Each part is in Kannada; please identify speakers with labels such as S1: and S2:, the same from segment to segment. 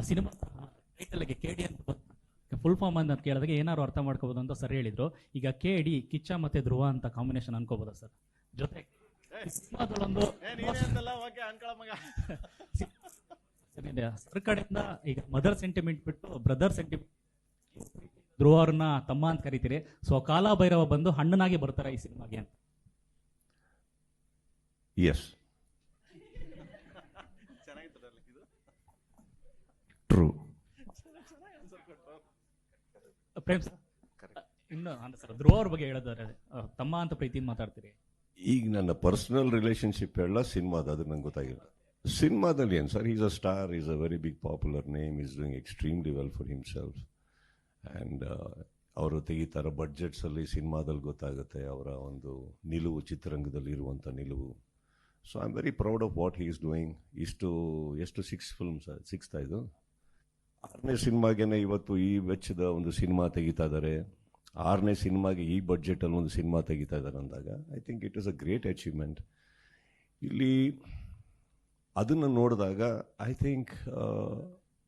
S1: ಸಿನಿಮಾ ಟೈಟಲ್ಗೆ KD ಅಂತ ಫುಲ್ ಫಾರ್ಮ್ ಅಂತ ಕೇಳಿದಾಗ ಏನಾದ್ರು ಅರ್ಥ ಮಾಡ್ಕೋಬೋದು ಅಂತ ಸರ್ ಹೇಳಿದ್ರು. ಈಗ KD ಕಿಚ್ಚ ಮತ್ತೆ ಧ್ರುವ ಅಂತ ಕಾಂಬಿನೇಷನ್ ಅನ್ಕೋಬೋದಾ ಸರ್? ಜೊತೆ ಸಿನಿಮಾದಲ್ಲೊಂದು ಸರ್ ಕಡೆಯಿಂದ ಈಗ ಮದರ್ ಸೆಂಟಿಮೆಂಟ್ ಬಿಟ್ಟು ಬ್ರದರ್ ಸೆಂಟಿಮೆಂಟ್, ಧ್ರುವ ಅವ್ರನ್ನ ತಮ್ಮ ಅಂತ ಕರಿತೀರಿ. ಸೊ ಕಾಲ ಭೈರವ ಬಂದು ಹಣ್ಣನಾಗಿ ಬರ್ತಾರೆ ಈ ಸಿನಿಮಾಗೆ ಅಂತ.
S2: Yes, true.
S1: ಪ್ರೇಮ್ ಸರ್, ಇನ್ನು ಸರ್ ಧ್ರುವ ಅವ್ರ ಬಗ್ಗೆ ಹೇಳಿದ್ರೆ ತಮ್ಮ ಅಂತ ಪ್ರೀತಿಯಿಂದ ಮಾತಾಡ್ತೀರಿ.
S2: ಈಗ ನನ್ನ ಪರ್ಸನಲ್ ರಿಲೇಶನ್ಶಿಪ್ ಹೇಳ ಸಿನಿಮಾದ, ಅದು ನಂಗೆ ಗೊತ್ತಾಗಿಲ್ಲ. ಸಿನಿಮಾದಲ್ಲಿ ಏನು sir, is a star, is a very big popular name, is doing extremely well for himself. And ಅವರು ತೆಗಿತಾರ ಬಡ್ಜೆಟ್ಸಲ್ಲಿ ಸಿನಿಮಾದಲ್ಲಿ ಗೊತ್ತಾಗುತ್ತೆ ಅವರ ಒಂದು ನಿಲುವು, ಚಿತ್ರರಂಗದಲ್ಲಿ ಇರುವಂಥ ನಿಲುವು. So I am very proud of what he is doing. ಎಷ್ಟು 6 ಫಿಲ್ಮ್ಸ್, 6th ಇದು 6ನೇ ಸಿನಿಮಾಗೇನೆ ಇವತ್ತು ಈ ವೆಚ್ಚದ ಒಂದು ಸಿನಿಮಾ ತೆಗಿತಾ ಇದ್ದಾರೆ. 6ನೇ ಸಿನಿಮಾಗೆ ಈ ಬಡ್ಜೆಟಲ್ಲಿ ಒಂದು ಸಿನಿಮಾ ತೆಗಿತಾ ಇದ್ದಾರೆ ಅಂದಾಗ I think it is a great achievement. ಇಲ್ಲಿ ಅದನ್ನು ನೋಡಿದಾಗ I think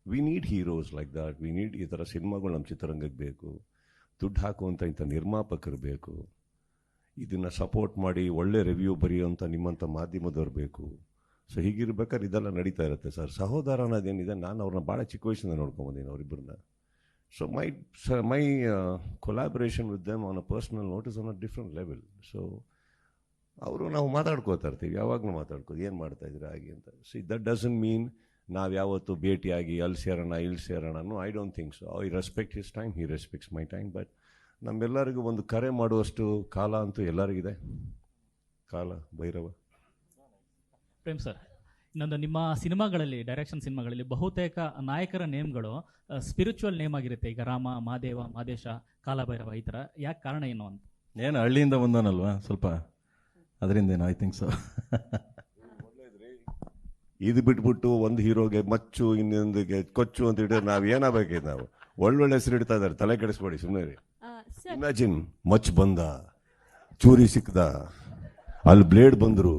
S2: we need heroes like that. We need ಈ ಥರ ಸಿನಿಮಾಗಳು ನಮ್ಮ ಚಿತ್ರರಂಗಕ್ಕೆ ಬೇಕು. ದುಡ್ಡು ಹಾಕುವಂಥ ಇಂಥ ನಿರ್ಮಾಪಕರು ಬೇಕು. ಇದನ್ನು ಸಪೋರ್ಟ್ ಮಾಡಿ ಒಳ್ಳೆ ರಿವ್ಯೂ ಬರೆಯುವಂಥ ನಿಮ್ಮಂಥ ಮಾಧ್ಯಮದವ್ರು ಬೇಕು. ಸೊ ಹೀಗಿರ್ಬೇಕಾದ್ರೆ ಇದೆಲ್ಲ ನಡೀತಾ ಇರುತ್ತೆ ಸರ್. ಸಹೋದರ ಅನ್ನೋದೇನಿದೆ, ನಾನು ಅವ್ರನ್ನ ಭಾಳ ಚಿಕ್ಕ ವಯಸ್ಸಿಂದ ನೋಡ್ಕೊಂಬಂದೀನಿ ಅವರಿಬ್ಬರನ್ನ. So my collaboration with them on a personal note is on a different level. So ಅವರು ನಾವು ಮಾತಾಡ್ಕೋತಾ ಇರ್ತೀವಿ, ಯಾವಾಗಲೂ ಮಾತಾಡ್ಕೋದು ಏನು ಮಾಡ್ತಾಯಿದ್ರೆ ಹಾಗೆ ಅಂತ. ಸೊ ದಟ್ ಡಸಂಟ್ ಮೀನ್ ನಾವು ಯಾವತ್ತು ಭೇಟಿಯಾಗಿ ಅಲ್ಲಿ ಸೇರೋಣ ಇಲ್ಲಿ ಸೇರೋಣ. No, I don't think so. I respect his time, he respects my time. But ನಮ್ಮೆಲ್ಲರಿಗೂ ಒಂದು ಕರೆ ಮಾಡುವಷ್ಟು ಕಾಲ ಅಂತೂ ಎಲ್ಲರಿಗಿದೆ. ಕಾಲ ಭೈರವ.
S1: ಪ್ರೇಮ್ ಸರ್, ಇನ್ನೊಂದು ನಿಮ್ಮ ಸಿನಿಮಾಗಳಲ್ಲಿ, ಡೈರೆಕ್ಷನ್ ಸಿನಿಮಾಗಳಲ್ಲಿ ಬಹುತೇಕ ನಾಯಕರ ನೇಮ್ಗಳು ಸ್ಪಿರಿಚುವಲ್ ನೇಮ್ ಆಗಿರುತ್ತೆ. ಈಗ ರಾಮ, ಮಹಾದೇವ, ಮಾದೇಶ, ಕಾಲಭೈರವ, ಈ ಥರ. ಯಾಕೆ ಕಾರಣ ಏನು ಅಂತ?
S3: ಏನು ಹಳ್ಳಿಯಿಂದ ಬಂದನಲ್ವಾ ಸ್ವಲ್ಪ, ಅದರಿಂದ ಏನು ಐ ಥಿಂಕ್ ಸೊ.
S2: ಇದು ಬಿಟ್ಬಿಟ್ಟು ಒಂದು ಹೀರೋಗೆ ಮಚ್ಚು, ಇನ್ನೊಂದಿಗೆ ಕೊಚ್ಚು ಅಂತ ಹಿಡಿದ್ರೆ ನಾವು ಏನಾಗಬೇಕಿದೆ? ನಾವು ಒಳ್ಳೊಳ್ಳೆ ಹೆಸರು ಇಡ್ತಾ ಇದ್ದಾರೆ, ತಲೆ ಕೆಡಿಸ್ಬೇಡಿ ಸುಮ್ಮನೆ ರೀ. ಇಮ್ಯಾಜಿನ್, ಮಚ್ ಬಂದ, ಚೂರಿ ಸಿಕ್ಕದ, ಅಲ್ಲಿ ಬ್ಲೇಡ್ ಬಂದ್ರು,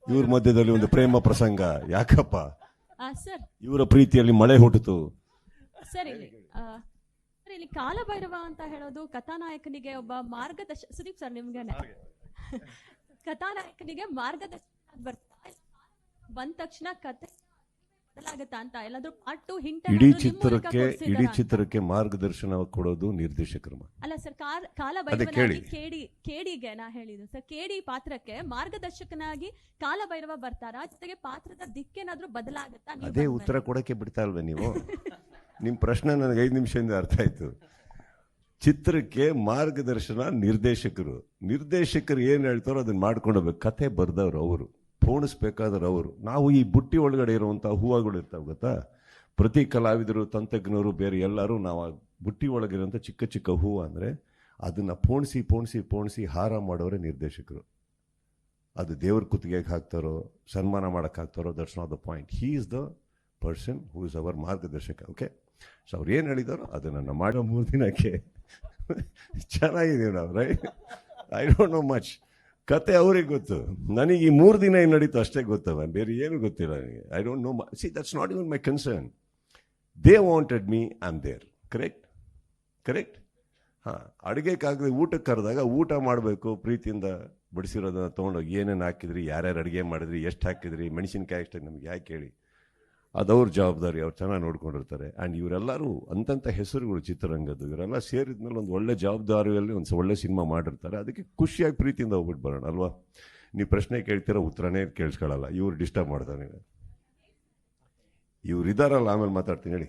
S2: ಇವ್ರ ಮಧ್ಯದಲ್ಲಿ ಒಂದು ಪ್ರೇಮ ಪ್ರಸಂಗ. ಯಾಕಪ್ಪ? ಇವರ ಪ್ರೀತಿಯಲ್ಲಿ ಮಳೆ ಹುಟ್ಟಿತು.
S4: ಸರಿ, ಇಲ್ಲಿ ಕಾಲಭೈರವ ಅಂತ ಹೇಳೋದು ಕಥಾನಾಯಕನಿಗೆ ಒಬ್ಬ ಮಾರ್ಗದರ್ಶಕ. ಸುದೀಪ್ ಸರ್, ನಿಮ್ಗೇನೆ ಕಥಾನಾಯಕನಿಗೆ ಮಾರ್ಗದರ್ಶಕ ಬಂದ ತಕ್ಷಣ ಕಥೆ ಬದಲಾಗುತ್ತಾ ಅಂತ ಎಲ್ಲಾದ್ರೂ ಪಾರ್ಟ್ 2 ಹಿಂಟ್?
S2: ಇಡೀ ಚಿತ್ರಕ್ಕೆ ಮಾರ್ಗದರ್ಶನ ಕೊಡೋದು ನಿರ್ದೇಶಕರು.
S4: ಅಲ್ಲ ಸರ್, ಕಾಲಭೈರವನಾಗಿ ಕೇಡಿಗೆ ನಾ ಹೇಳಿದ್ದು ಸರ್, ಕೇಡಿ ಪಾತ್ರಕ್ಕೆ ಮಾರ್ಗದರ್ಶಕನಾಗಿ ಕಾಲಭೈರವ ಬರ್ತಾರ, ಜೊತೆಗೆ ಪಾತ್ರದ ದಿಕ್ಕೇನಾದ್ರೂ ಬದಲಾಗುತ್ತಾ?
S2: ಅದೇ ಉತ್ತರ ಕೊಡಕ್ಕೆ ಬಿಡ್ತಾ ಇಲ್ವೇ ನೀವು? ನಿಮ್ಮ ಪ್ರಶ್ನೆ ನನಗೆ 5 ನಿಮಿಷದಿಂದ ಅರ್ಥ ಆಯ್ತು. ಚಿತ್ರಕ್ಕೆ ಮಾರ್ಗದರ್ಶನ ನಿರ್ದೇಶಕರು ಏನು ಹೇಳ್ತಾರೋ ಅದನ್ನ ಮಾಡ್ಕೊಂಡು ಹೋಗ್ಬೇಕು. ಕತೆ ಬರ್ದವ್ರು ಅವರು, ಪೋಣಿಸ್ಬೇಕಾದ್ರೆ ಅವರು. ನಾವು ಈ ಬುಟ್ಟಿ ಒಳಗಡೆ ಇರುವಂಥ ಹೂವುಗಳು ಇರ್ತಾವೆ ಗೊತ್ತಾ? ಪ್ರತಿ ಕಲಾವಿದರು, ತಂತ್ರಜ್ಞರು, ಬೇರೆ ಎಲ್ಲರೂ ನಾವು ಆ ಬುಟ್ಟಿ ಒಳಗಿರುವಂಥ ಚಿಕ್ಕ ಚಿಕ್ಕ ಹೂವು ಅಂದರೆ ಅದನ್ನು ಪೋಣಿಸಿ ಹಾರ ಮಾಡೋರೇ ನಿರ್ದೇಶಕರು. ಅದು ದೇವ್ರ ಕುತ್ತಿಗೆಗೆ ಹಾಕ್ತಾರೋ, ಸನ್ಮಾನ ಮಾಡೋಕ್ಕೆ ಹಾಕ್ತಾರೋ, that's not the point. He is the person who is ಅವರ್ ಮಾರ್ಗದರ್ಶಕ. ಓಕೆ, ಸೊ ಅವ್ರು ಏನು ಹೇಳಿದಾರೋ ಅದನ್ನು ಮಾಡೋ 3 ದಿನಕ್ಕೆ ಚೆನ್ನಾಗಿದ್ದೀವಿ ನಾವು, right? I don't know much. ಕತೆ ಅವ್ರಿಗೆ ಗೊತ್ತು, ನನಗೆ ಈ 3 ದಿನ ಏನು ನಡೀತು ಅಷ್ಟೇ ಗೊತ್ತವ, ಬೇರೆ ಏನು ಗೊತ್ತಿಲ್ಲ ನನಗೆ. I don't know. See, that's not even my concern. They wanted me, I am there. Correct. ಹಾಂ, ಅಡುಗೆಕ್ಕಾಗದೆ ಊಟಕ್ಕೆ ಕರೆದಾಗ ಊಟ ಮಾಡಬೇಕು, ಪ್ರೀತಿಯಿಂದ ಬಡಿಸಿರೋದನ್ನ ತೊಗೊಂಡೋಗಿ ಏನೇನು ಹಾಕಿದ್ರಿ, ಯಾರ್ಯಾರು ಅಡುಗೆ ಮಾಡಿದ್ರಿ, ಎಷ್ಟು ಹಾಕಿದ್ರಿ, ಮೆಣಸಿನ್ಕಾಯಿ ಅಷ್ಟೇ ನಮ್ಗೆ ಯಾಕೆ ಹೇಳಿ? ಅದವ್ರ ಜವಾಬ್ದಾರಿ, ಅವ್ರು ಚೆನ್ನಾಗಿ ನೋಡ್ಕೊಂಡಿರ್ತಾರೆ. ಆ್ಯಂಡ್ ಇವರೆಲ್ಲರೂ ಅಂತಂಥ ಹೆಸರುಗಳು ಚಿತ್ರರಂಗದ್ದು. ಇವರೆಲ್ಲ ಸೇರಿದ್ಮೇಲೆ ಒಂದು ಒಳ್ಳೆ ಜವಾಬ್ದಾರಿಯಲ್ಲಿ ಒಂದು ಒಳ್ಳೆ ಸಿನಿಮಾ ಮಾಡಿರ್ತಾರೆ. ಅದಕ್ಕೆ ಖುಷಿಯಾಗಿ ಪ್ರೀತಿಯಿಂದ ಹೋಗ್ಬಿಟ್ಟು ಬರೋಣ ಅಲ್ವಾ? ನೀವು ಪ್ರಶ್ನೆ ಕೇಳ್ತೀರ, ಉತ್ತರನೇ ಕೇಳಿಸ್ಕೊಳ್ಳಲ್ಲ. ಇವ್ರು ಡಿಸ್ಟರ್ಬ್ ಮಾಡ್ತಾರೆ. ಇವ್ರು ಇದ್ದಾರಲ್ಲ, ಆಮೇಲೆ ಮಾತಾಡ್ತೀನಿ ಹೇಳಿ.